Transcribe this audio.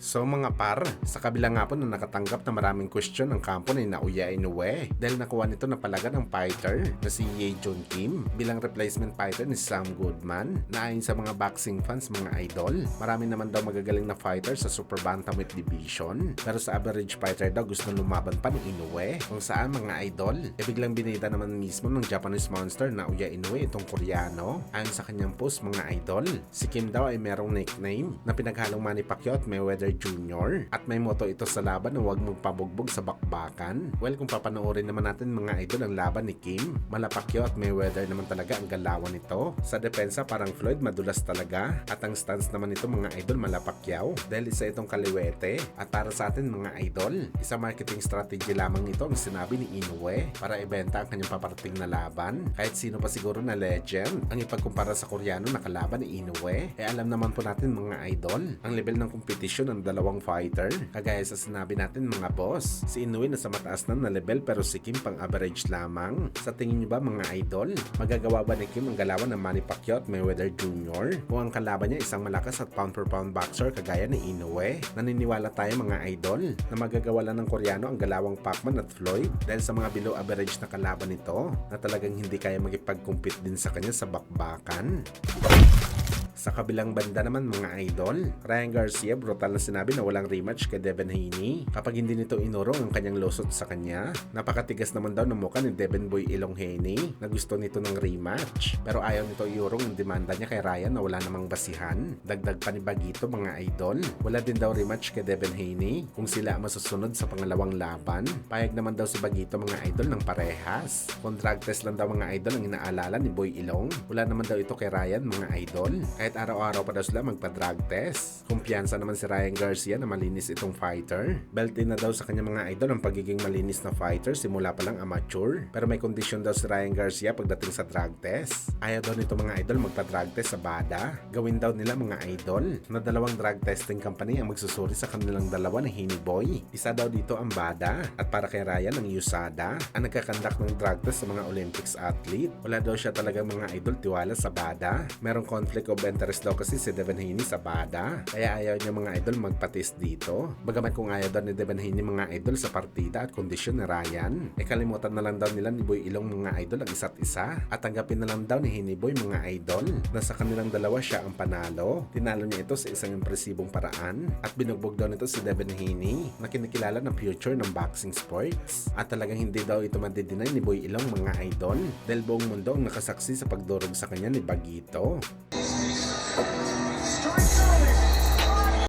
So mga par, sa kabila nga po na nakatanggap na maraming question ng kampo ni Naoya Inoue dahil nakuha nito na palaga ng fighter na si Ye Jun Kim bilang replacement fighter ni Sam Goodman na ayon sa mga boxing fans mga idol. Marami naman daw magagaling na fighter sa super bantamweight division pero sa average fighter daw gusto lumaban pa ni Inoue kung saan mga idol biglang binida naman mismo ng Japanese monster Naoya Inoue itong Koreano. Ayon sa kanyang post mga idol, si Kim daw ay merong nickname na pinaghalong Manny Pacquiao at Mayweather Jr. At may motto ito sa laban na huwag mong pabugbog sa bakbakan. Well, kung papanoorin naman natin mga idol ang laban ni Kim, mala Pacquiao at Mayweather naman talaga ang galawan nito. Sa depensa parang Floyd madulas talaga at ang stance naman nito mga idol mala Pacquiao dahil isa itong kaliwete. At para sa atin mga idol, isa marketing strategy lamang nito ang sinabi ni Inoue para ibenta ang kanyang paparating na laban. Kahit sino pa siguro na legend ang ipagkumpara sa Koreano na kalaban ni Inoue, alam naman po natin mga idol ang level ng kompetisyon ng dalawang fighter. Kagaya sa sinabi natin mga boss, si Inoue nasa mataas na level pero si Kim pang average lamang. Sa tingin niyo ba mga idol, magagawa ba ni Kim ang galawan ng Manny Pacquiao at Mayweather Jr. kung ang kalaban niya isang malakas at pound for pound boxer kagaya ni Inoue? Naniniwala tayo mga idol na magagawa lang ng Koreano ang galawang Pacman at Floyd dahil sa mga below average na kalaban nito na talagang hindi kaya magipag-compete din sa kanya sa bakbakan. Sa kabilang banda naman mga idol, Ryan Garcia brutal na sinabi na walang rematch kay Devin Haney kapag hindi nito inurong ang kanyang losot sa kanya. Napakatigas naman daw ng mukha ni Devin Boy Ilong Haney na gusto nito ng rematch pero ayaw nito iurong ang demanda niya kay Ryan na wala namang basihan. Dagdag pa ni Bagito mga idol, wala din daw rematch kay Devin Haney kung sila masusunod sa pangalawang laban. Payag naman daw si Bagito mga idol ng parehas. Kung drug test lang daw mga idol ang inaalala ni Boy Ilong, wala naman daw ito kay Ryan mga idol. Kahit araw-araw pa daw sila magpa-drug test. Kumpiyansa naman si Ryan Garcia na malinis itong fighter. Beltin na daw sa kanya mga idol ang pagiging malinis na fighter simula pa lang amateur. Pero may kondisyon daw si Ryan Garcia pagdating sa drug test. Ayaw daw nito mga idol magpa-drug test sa BADA. Gawin daw nila mga idol na dalawang drug testing company ang magsusuri sa kanilang dalawa ng Haney Boy. Isa daw dito ang BADA at para kay Ryan ang USADA ang nagkakandak ng drug test sa mga Olympics athlete. Wala daw siya talagang mga idol tiwala sa BADA. Merong conflict of interest daw kasi si Devin Haney sa BADA kaya ayaw niya mga idol magpa-test dito. Bagamat kung ayaw daw ni Devin Haney mga idol sa partida at kondisyon ni Ryan, kalimutan na lang daw nila ni Boy Ilong mga idol ang isa't isa at tanggapin na lang daw ni Haney Boy mga idol na sa kanilang dalawa siya ang panalo. Tinalo niya ito sa isang impresibong paraan at binugbog daw nito si Devin Haney na kinikilala na future ng boxing sports at talagang hindi daw ito madidinay ni Boy Ilong mga idol dahil buong mundo ang nakasaksi sa pagdurog sa kanya ni Bagito.